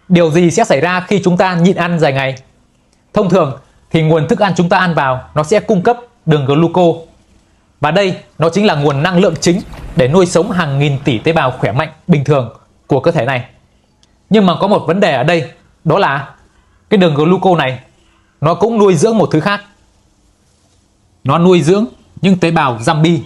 Điều gì sẽ xảy ra khi chúng ta nhịn ăn dài ngày? Thông thường thì nguồn thức ăn chúng ta ăn vào nó sẽ cung cấp đường gluco. Và đây nó chính là nguồn năng lượng chính để nuôi sống hàng nghìn tỷ tế bào khỏe mạnh bình thường của cơ thể này. Nhưng mà có một vấn đề ở đây, đó là cái đường gluco này nó cũng nuôi dưỡng một thứ khác. Nó nuôi dưỡng những tế bào zombie.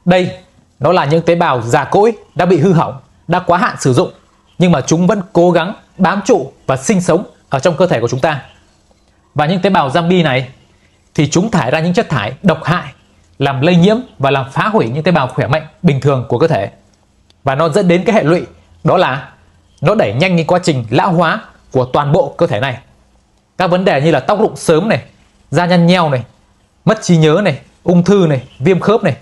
Đây nó là những tế bào già cỗi, đã bị hư hỏng, đã quá hạn sử dụng, nhưng mà chúng vẫn cố gắng bám trụ và sinh sống ở trong cơ thể của chúng ta. Và những tế bào zombie này thì chúng thải ra những chất thải độc hại, làm lây nhiễm và làm phá hủy những tế bào khỏe mạnh bình thường của cơ thể. Và nó dẫn đến cái hệ lụy, đó là nó đẩy nhanh cái quá trình lão hóa của toàn bộ cơ thể này. Các vấn đề như là tóc rụng sớm này, da nhăn nheo này, mất trí nhớ này, ung thư này, viêm khớp này,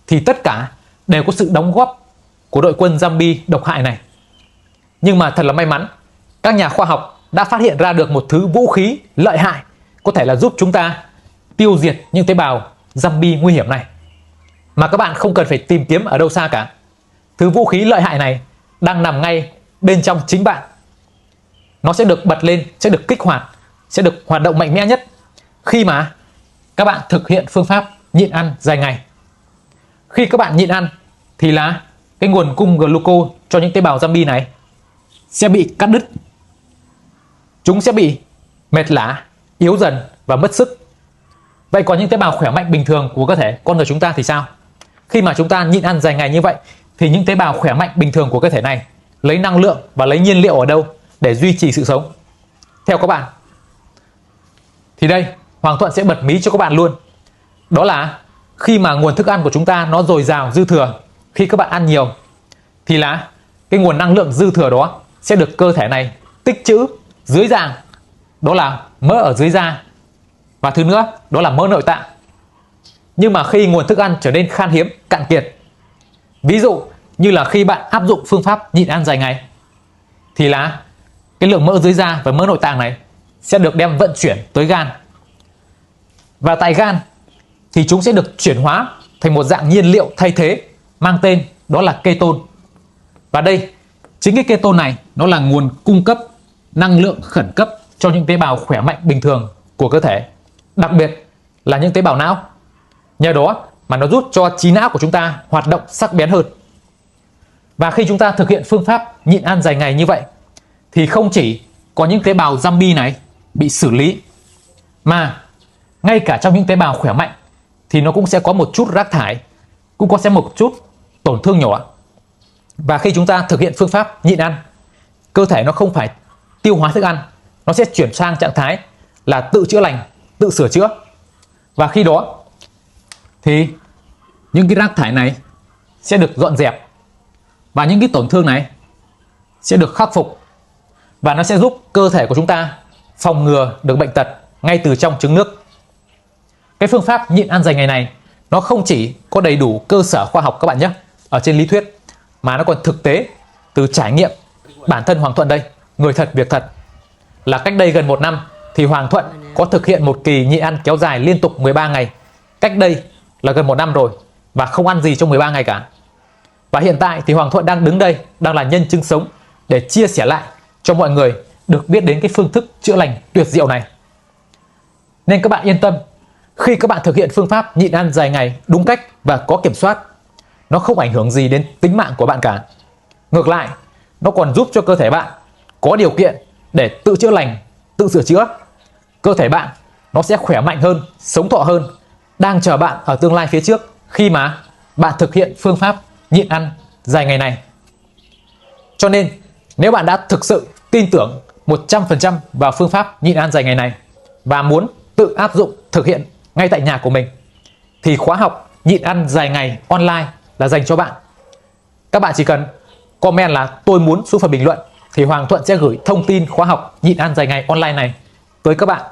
thì tất cả đều có sự đóng góp của đội quân zombie độc hại này. Nhưng mà thật là may mắn, các nhà khoa học đã phát hiện ra được một thứ vũ khí lợi hại có thể là giúp chúng ta tiêu diệt những tế bào zombie nguy hiểm này, mà các bạn không cần phải tìm kiếm ở đâu xa cả. Thứ vũ khí lợi hại này đang nằm ngay bên trong chính bạn. Nó sẽ được bật lên, sẽ được kích hoạt, sẽ được hoạt động mạnh mẽ nhất khi mà các bạn thực hiện phương pháp nhịn ăn dài ngày. Khi các bạn nhịn ăn thì là cái nguồn cung gluco cho những tế bào zombie này sẽ bị cắt đứt. Chúng sẽ bị mệt lả, yếu dần và mất sức. Vậy còn những tế bào khỏe mạnh bình thường của cơ thể con người chúng ta thì sao? Khi mà chúng ta nhịn ăn dài ngày như vậy thì những tế bào khỏe mạnh bình thường của cơ thể này lấy năng lượng và lấy nhiên liệu ở đâu để duy trì sự sống? Theo các bạn thì đây, Hoàng Thuận sẽ bật mí cho các bạn luôn. Đó là khi mà nguồn thức ăn của chúng ta nó dồi dào dư thừa, khi các bạn ăn nhiều thì là cái nguồn năng lượng dư thừa đó sẽ được cơ thể này tích trữ dưới dạng, đó là mỡ ở dưới da, và thứ nữa đó là mỡ nội tạng. Nhưng mà khi nguồn thức ăn trở nên khan hiếm, cạn kiệt, ví dụ như là khi bạn áp dụng phương pháp nhịn ăn dài ngày, thì là cái lượng mỡ dưới da và mỡ nội tạng này sẽ được đem vận chuyển tới gan. Và tại gan thì chúng sẽ được chuyển hóa thành một dạng nhiên liệu thay thế mang tên đó là ketone. Và đây, chính cái ketone này nó là nguồn cung cấp năng lượng khẩn cấp cho những tế bào khỏe mạnh bình thường của cơ thể, đặc biệt là những tế bào não. Nhờ đó mà nó giúp cho trí não của chúng ta hoạt động sắc bén hơn. Và khi chúng ta thực hiện phương pháp nhịn ăn dài ngày như vậy thì không chỉ có những tế bào zombie này bị xử lý, mà ngay cả trong những tế bào khỏe mạnh thì nó cũng sẽ có một chút rác thải, cũng có sẽ một chút tổn thương nhỏ. Và khi chúng ta thực hiện phương pháp nhịn ăn, cơ thể nó không phải tiêu hóa thức ăn, nó sẽ chuyển sang trạng thái là tự chữa lành, tự sửa chữa. Và khi đó thì những cái rác thải này sẽ được dọn dẹp, và những cái tổn thương này sẽ được khắc phục, và nó sẽ giúp cơ thể của chúng ta phòng ngừa được bệnh tật ngay từ trong trứng nước. Cái phương pháp nhịn ăn dài ngày này nó không chỉ có đầy đủ cơ sở khoa học các bạn nhé, ở trên lý thuyết, mà nó còn thực tế từ trải nghiệm bản thân Hoàng Thuận đây, người thật việc thật. Là cách đây gần 1 năm thì Hoàng Thuận có thực hiện một kỳ nhịn ăn kéo dài liên tục 13 ngày. Cách đây là gần 1 năm rồi, và không ăn gì trong 13 ngày cả. Và hiện tại thì Hoàng Thuận đang đứng đây, đang là nhân chứng sống để chia sẻ lại cho mọi người được biết đến cái phương thức chữa lành tuyệt diệu này. Nên các bạn yên tâm, khi các bạn thực hiện phương pháp nhịn ăn dài ngày đúng cách và có kiểm soát, nó không ảnh hưởng gì đến tính mạng của bạn cả. Ngược lại, nó còn giúp cho cơ thể bạn có điều kiện để tự chữa lành, tự sửa chữa. Cơ thể bạn nó sẽ khỏe mạnh hơn, sống thọ hơn, đang chờ bạn ở tương lai phía trước khi mà bạn thực hiện phương pháp nhịn ăn dài ngày này. Cho nên nếu bạn đã thực sự tin tưởng 100% vào phương pháp nhịn ăn dài ngày này và muốn tự áp dụng thực hiện ngay tại nhà của mình, thì khóa học nhịn ăn dài ngày online là dành cho bạn. Các bạn chỉ cần comment là tôi muốn xuống phần bình luận, thì Hoàng Thuận sẽ gửi thông tin khóa học nhịn ăn dài ngày online này tới các bạn.